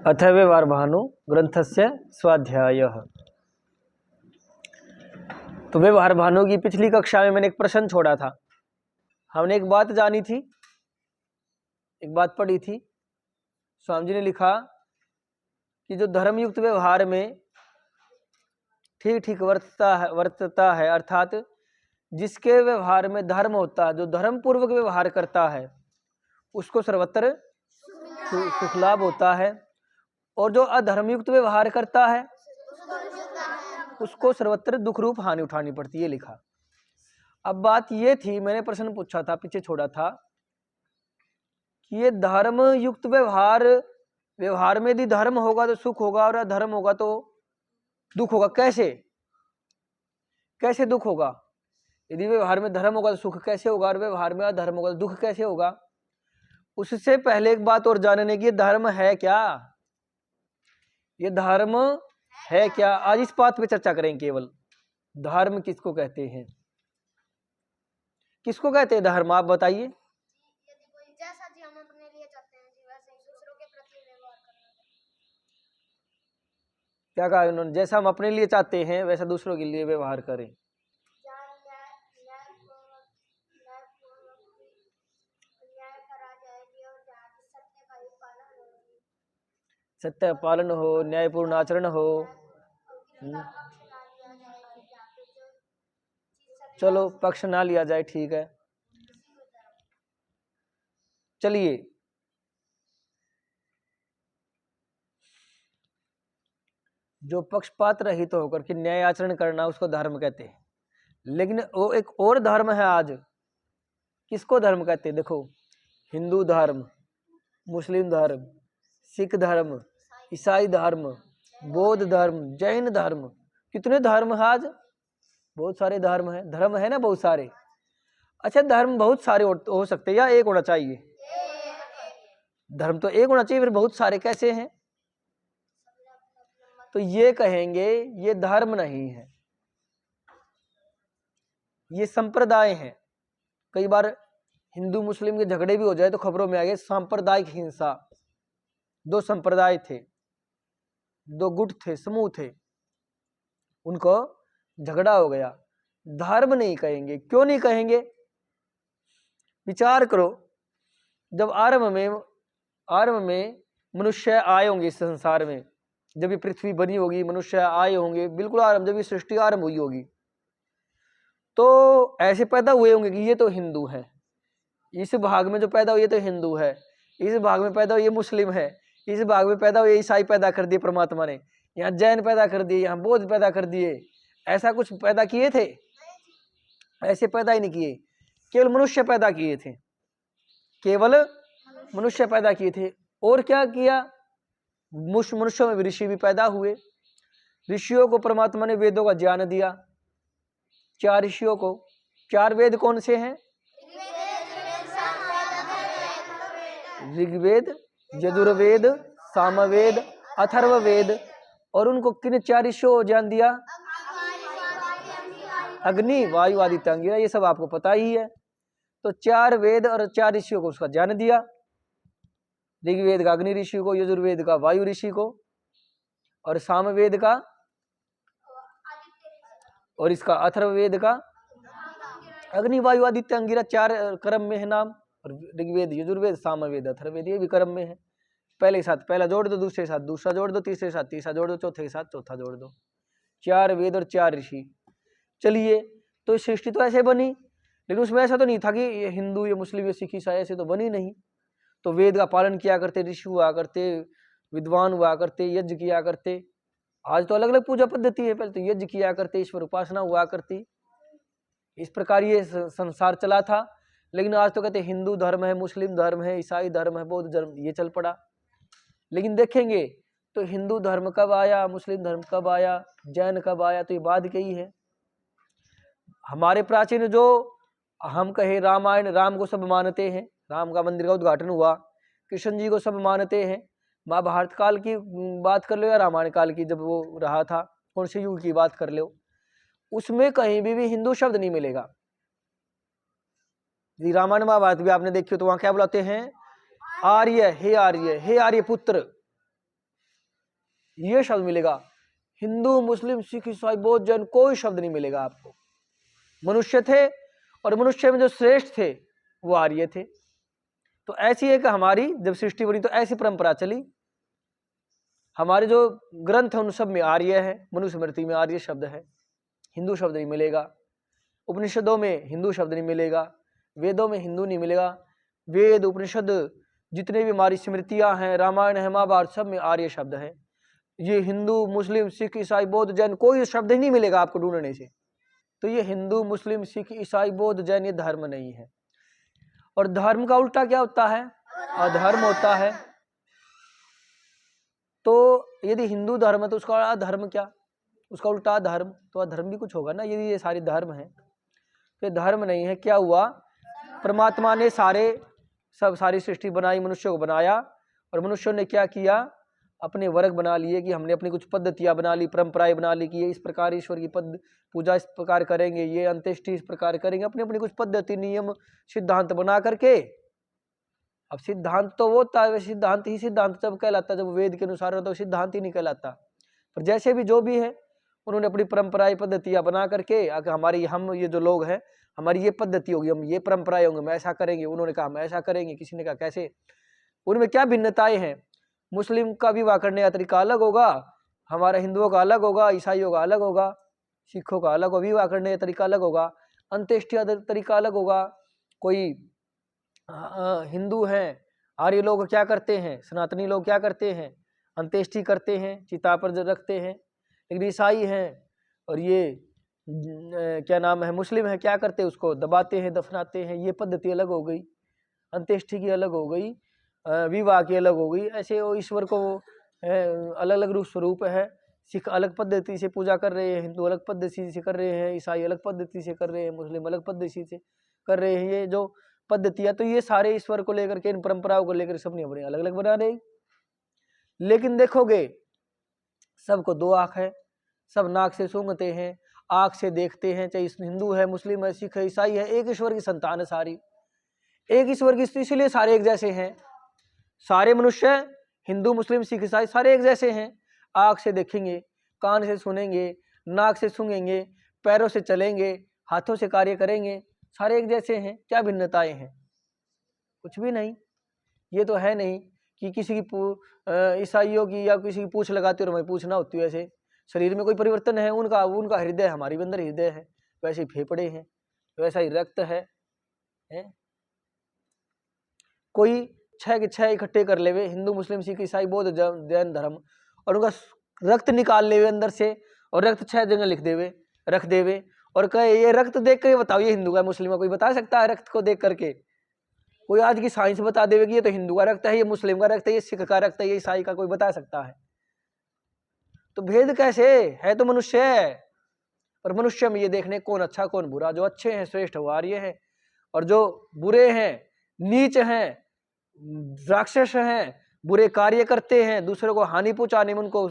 अथ व्यवहारभानु ग्रंथस्य स्वाध्यायः। तो व्यवहारभानु की पिछली कक्षा में मैंने एक प्रश्न छोड़ा था। हमने एक बात जानी थी, एक बात पढ़ी थी। स्वामी जी ने लिखा कि जो धर्मयुक्त व्यवहार में ठीक ठीक वर्तता है अर्थात जिसके व्यवहार में धर्म होता है, जो धर्म पूर्वक व्यवहार करता है उसको सर्वत्र सुख लाभ होता है, और जो अधर्मयुक्त व्यवहार करता है उसको सर्वत्र दुख रूप हानि उठानी पड़ती है, लिखा। अब बात ये थी, मैंने प्रश्न पूछा था, पीछे छोड़ा था कि ये धर्म युक्त व्यवहार में यदि धर्म होगा तो सुख होगा और अधर्म होगा तो दुख होगा। कैसे दुख होगा? यदि व्यवहार में धर्म होगा तो सुख कैसे होगा, और व्यवहार में अधर्म होगा तो दुख कैसे होगा? उससे पहले एक बात और जानने की, धर्म है क्या? ये धर्म है क्या? आज इस बात पे चर्चा करें। केवल धर्म किसको कहते हैं, किसको कहते हैं धर्म, आप बताइए। यदि कोई जैसा जी हम अपने लिए चाहते हैं जी वैसे ही दूसरों के प्रति व्यवहार करना। क्या कहा उन्होंने? जैसा हम अपने लिए चाहते हैं वैसा दूसरों के लिए व्यवहार करें। सत्य पालन हो, न्यायपूर्ण आचरण हो। चलो पक्ष ना लिया जाए, ठीक है। चलिए, जो पक्षपात रहित तो होकर के न्याय आचरण करना उसको धर्म कहते हैं। लेकिन वो एक और धर्म है आज, किसको धर्म कहते हैं? देखो, हिंदू धर्म, मुस्लिम धर्म, सिख धर्म, ईसाई धर्म, बौद्ध धर्म, जैन धर्म, कितने धर्म है आज? बहुत सारे धर्म है। धर्म है ना बहुत सारे। अच्छा, धर्म बहुत सारे हो सकते हैं या एक होना चाहिए? धर्म तो एक होना चाहिए, फिर बहुत सारे कैसे हैं? तो ये कहेंगे ये धर्म नहीं है, ये संप्रदाय हैं। कई बार हिंदू मुस्लिम के झगड़े भी हो जाए तो खबरों में आ गए सांप्रदायिक हिंसा। दो संप्रदाय थे, दो गुट थे, समूह थे, उनको झगड़ा हो गया। धर्म नहीं कहेंगे। क्यों नहीं कहेंगे? विचार करो, जब आरंभ में मनुष्य आए होंगे इस संसार में, जब ये पृथ्वी बनी होगी, मनुष्य आए होंगे, बिल्कुल आरंभ, जब ये सृष्टि आरंभ हुई होगी, तो ऐसे पैदा हुए होंगे कि ये तो हिंदू है, इस भाग में जो पैदा हुए तो हिंदू है, इस भाग में पैदा हुए मुस्लिम है, इस भाग में पैदा हुए ईसाई पैदा कर दिए परमात्मा ने, यहाँ जैन पैदा कर दिए, यहाँ बौद्ध पैदा कर दिए। ऐसा कुछ पैदा किए थे? ऐसे पैदा ही नहीं किए, केवल मनुष्य पैदा किए थे, केवल मनुष्य पैदा किए थे। और क्या किया? मनुष्यों में ऋषि भी पैदा हुए। ऋषियों को परमात्मा ने वेदों का ज्ञान दिया, 4 ऋषियों को। 4 वेद कौन से हैं? ऋग्वेद, यजुर्वेद, सामवेद, अथर्ववेद। और उनको किन 4 ऋषियों को ज्ञान दिया? अग्नि, वायु, आदित्य, अंगिरा, ये सब आपको पता ही है। तो 4 वेद और 4 ऋषियों को उसका ज्ञान दिया। ऋग्वेद का अग्नि ऋषि को, यजुर्वेद का वायु ऋषि को, और सामवेद का और इसका अथर्ववेद का अग्नि, वायु, आदित्य, अंगिरा। 4 क्रम में है नाम। और ऋग्वेद, यजुर्वेद, सामवेद, अथर्ववेद, ये भी क्रम में है। पहले के साथ पहला जोड़ दो, दूसरे के साथ दूसरा जोड़ दो, तीसरे के साथ तीसरा जोड़ दो, चौथे के साथ चौथा जोड़ दो। 4 वेद और 4 ऋषि। चलिए, तो सृष्टि तो ऐसे बनी, लेकिन उसमें ऐसा तो नहीं था कि ये हिंदू, ये मुस्लिम, ये सिख, ईसाई, ऐसे तो बनी नहीं। तो वेद का पालन किया करते, ऋषि हुआ करते, विद्वान हुआ करते, यज्ञ किया करते। आज तो अलग अलग पूजा पद्धति है, पहले तो यज्ञ किया करते, ईश्वर उपासना हुआ करती। इस प्रकार ये संसार चला था। लेकिन आज तो कहते हिंदू धर्म है, मुस्लिम धर्म है, ईसाई धर्म है, बौद्ध धर्म, ये चल पड़ा। लेकिन देखेंगे तो हिंदू धर्म कब आया, मुस्लिम धर्म कब आया, जैन कब आया, तो ये बाद के ही है। हमारे प्राचीन जो हम कहे रामायण, राम को सब मानते हैं, राम का मंदिर का उद्घाटन हुआ, कृष्ण जी को सब मानते हैं। महाभारत काल की बात कर लो या रामायण काल की, जब वो रहा था, कौन से युग की बात कर लो, उसमें कहीं भी हिंदू शब्द नहीं मिलेगा। रामायण महाभारत भी आपने देखी तो वहां क्या बुलाते हैं? आर्य, हे आर्य, हे आर्य पुत्र। ये शब्द मिलेगा। हिंदू, मुस्लिम, सिख, ईसाई, बौद्ध, जैन कोई शब्द नहीं मिलेगा आपको। मनुष्य थे और मनुष्य में जो श्रेष्ठ थे वो आर्य थे। तो ऐसी एक हमारी जब सृष्टि बनी तो ऐसी परंपरा चली। हमारे जो ग्रंथ है उन सब में आर्य है, मनुस्मृति में आर्य शब्द है, हिंदू शब्द नहीं मिलेगा। उपनिषदों में हिंदू शब्द नहीं मिलेगा, वेदों में हिंदू नहीं मिलेगा। वेद, उपनिषद, जितने भी हमारी स्मृतियां हैं, रामायण है, महाभारत, सब में आर्य शब्द है। ये हिंदू, मुस्लिम, सिख, ईसाई, बौद्ध, जैन कोई शब्द ही नहीं मिलेगा आपको ढूंढने से। तो ये हिंदू, मुस्लिम, सिख, ईसाई, बौद्ध, जैन ये धर्म नहीं है। और धर्म का उल्टा क्या होता है? अधर्म होता है। तो यदि हिंदू धर्म है तो उसका अधर्म क्या? उसका उल्टा धर्म, तो अधर्म भी कुछ होगा ना। यदि ये सारे धर्म है तो धर्म नहीं है। क्या हुआ? परमात्मा ने सारी सृष्टि बनाई, मनुष्य को बनाया, और मनुष्यों ने क्या किया? अपने वर्ग बना लिए कि हमने अपनी कुछ पद्धतियां बना ली, परंपराएं बना ली कि ये इस प्रकार ईश्वर की पूजा इस प्रकार करेंगे, ये अंत्येष्टि इस प्रकार करेंगे, अपनी अपनी कुछ पद्धति, नियम, सिद्धांत बना करके। अब सिद्धांत तो वो होता है, सिद्धांत ही सिद्धांत जब कहलाता है, जब वेद के अनुसार हो तो सिद्धांत ही नहीं कहलाता। पर जैसे भी जो भी है उन्होंने अपनी परंपराएं, पद्धतियां बना करके हमारी, हम ये जो लोग हैं, हमारी ये पद्धति होगी, हम ये परंपराएं होंगे, हम ऐसा करेंगे। उन्होंने कहा हम ऐसा करेंगे, किसी ने कहा कैसे। उनमें क्या भिन्नताएं हैं? मुस्लिम का विवाह करने का तरीका अलग होगा, हमारा हिंदुओं का अलग होगा, ईसाइयों का अलग होगा, सिखों का अलग होगा, विवाह करने का तरीका अलग होगा, अंत्येष्टि का तरीका अलग होगा। कोई हिंदू हैं, आर्य लोग क्या करते हैं, सनातनी लोग क्या करते हैं? अंत्येष्टि करते हैं, चिता पर रखते हैं। लेकिन ईसाई हैं और ये क्या नाम है, मुस्लिम है, क्या करते हैं? उसको दबाते हैं, दफनाते हैं। ये पद्धति अलग हो गई, अंत्येष्टि की अलग हो गई, विवाह की अलग हो गई। ऐसे वो ईश्वर को अलग अलग रूप स्वरूप है। सिख अलग पद्धति से पूजा कर रहे हैं, हिंदू अलग पद्धति से कर रहे हैं, ईसाई अलग पद्धति से कर रहे हैं, मुस्लिम अलग पद्धति से कर रहे हैं। ये जो पद्धतियां, तो ये सारे ईश्वर को लेकर के, इन परंपराओं को लेकर सब ने अपने अलग अलग बना रहे। लेकिन देखोगे सबको दो आंख है, सब नाक से सूंघते हैं, आंख से देखते हैं, चाहे हिंदू है, मुस्लिम है, सिख है, ईसाई है, एक ईश्वर की संतान है सारी, एक ईश्वर की, इसलिए सारे एक जैसे हैं। सारे मनुष्य, हिंदू, मुस्लिम, सिख, ईसाई सारे एक जैसे हैं। आंख से देखेंगे, कान से सुनेंगे, नाक से सूंघेंगे, पैरों से चलेंगे, हाथों से कार्य करेंगे, सारे एक जैसे हैं। क्या भिन्नताएं हैं? कुछ भी नहीं। ये तो है नहीं कि किसी की ईसाइयों की या किसी की पूछ लगाते और हमें पूछना होती है। ऐसे शरीर में कोई परिवर्तन है? उनका हृदय, हमारी भी अंदर हृदय है, वैसे ही फेफड़े हैं, वैसा ही रक्त है? कोई 6 के 6 इकट्ठे कर लेवे, हिंदू, मुस्लिम, सिख, ईसाई, बौद्ध, जैन धर्म, और उनका रक्त निकाल लेवे अंदर से, और रक्त 6 जगह लिख देवे, रख देवे, और कहे ये रक्त देख कर बताओ ये हिंदू का, मुस्लिम का? कोई बता सकता है रक्त को देख करके? कोई आज की साइंस बता देवे कि ये तो हिंदू का रक्त है, ये मुस्लिम का रक्त है, ये सिख का रक्त है, ये ईसाई का? कोई बता सकता है? तो भेद कैसे है? तो मनुष्य है। पर मनुष्य में ये देखने कौन अच्छा कौन बुरा, जो अच्छे हैं श्रेष्ठ वो आर्य हैं, और जो बुरे हैं, नीच हैं, राक्षस हैं, बुरे कार्य करते हैं, दूसरों को हानि पहुंचाने में उनको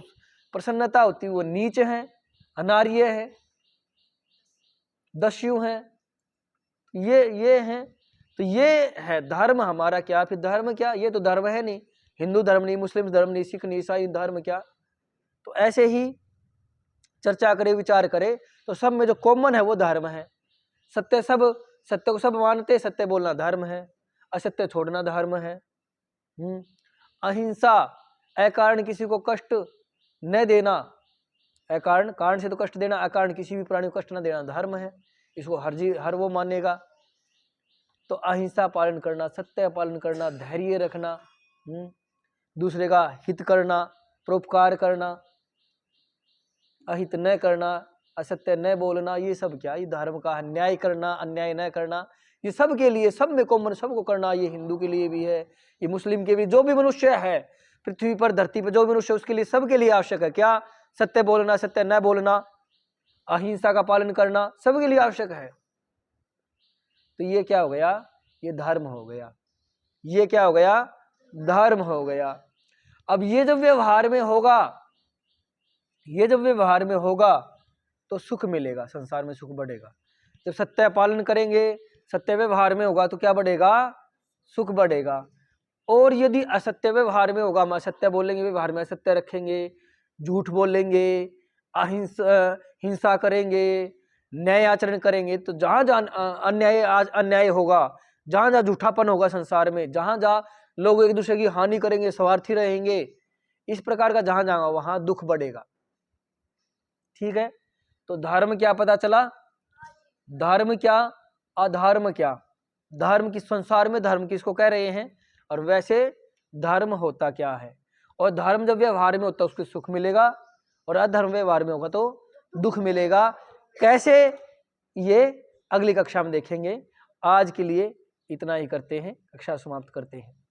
प्रसन्नता होती है, वो नीच हैं, अनार्य है, दस्यु हैं। ये हैं। तो ये है धर्म हमारा। क्या फिर धर्म क्या? ये तो धर्म है नहीं, हिंदू धर्म नहीं, मुस्लिम धर्म नहीं, सिख नहीं, ईसाई धर्म क्या? तो ऐसे ही चर्चा करे, विचार करे तो सब में जो कॉमन है वो धर्म है। सत्य को सब मानते, सत्य बोलना धर्म है, असत्य छोड़ना धर्म है। अहिंसा, अकारण किसी को कष्ट न देना, अकारण, कारण से तो कष्ट देना, अकारण किसी भी प्राणी को कष्ट न देना धर्म है। इसको हर वो मानेगा। तो अहिंसा पालन करना, सत्य पालन करना, धैर्य रखना, दूसरे का हित करना, परोपकार करना, अहित न करना, असत्य न बोलना, ये सब क्या? ये धर्म का है। न्याय करना, अन्याय न करना, ये सब के लिए, सब में कॉमन, सबको करना। ये हिंदू के लिए भी है, ये मुस्लिम के भी, जो भी मनुष्य है पृथ्वी पर, धरती पर जो भी मनुष्य, उसके लिए, सबके लिए आवश्यक है। क्या? सत्य बोलना, सत्य न बोलना, अहिंसा का पालन करना, सबके लिए आवश्यक है। तो ये क्या हो गया? ये धर्म हो गया। ये क्या हो गया? धर्म हो गया। अब ये जब व्यवहार में होगा, ये जब व्यवहार में होगा तो सुख मिलेगा, संसार में सुख बढ़ेगा। जब सत्य पालन करेंगे, सत्य व्यवहार में होगा तो क्या बढ़ेगा? सुख बढ़ेगा। और यदि असत्य व्यवहार में होगा, हम असत्य बोलेंगे, व्यवहार में असत्य रखेंगे, झूठ बोलेंगे, हिंसा करेंगे, न्याय आचरण करेंगे, तो जहां जहां अन्याय होगा, जहां जहां झूठापन होगा संसार में, जहां जहां लोग एक दूसरे की हानि करेंगे, स्वार्थी रहेंगे, इस प्रकार का जहां जहां वहां दुख बढ़ेगा। ठीक है, तो धर्म क्या पता चला? धर्म क्या, अधर्म क्या। धर्म किस संसार में धर्म किसको कह रहे हैं, और वैसे धर्म होता क्या है। और धर्म जब व्यवहार में होता है उसको सुख मिलेगा, और अधर्म व्यवहार में होगा तो दुख मिलेगा। कैसे, ये अगली कक्षा में देखेंगे। आज के लिए इतना ही करते हैं, कक्षा समाप्त करते हैं।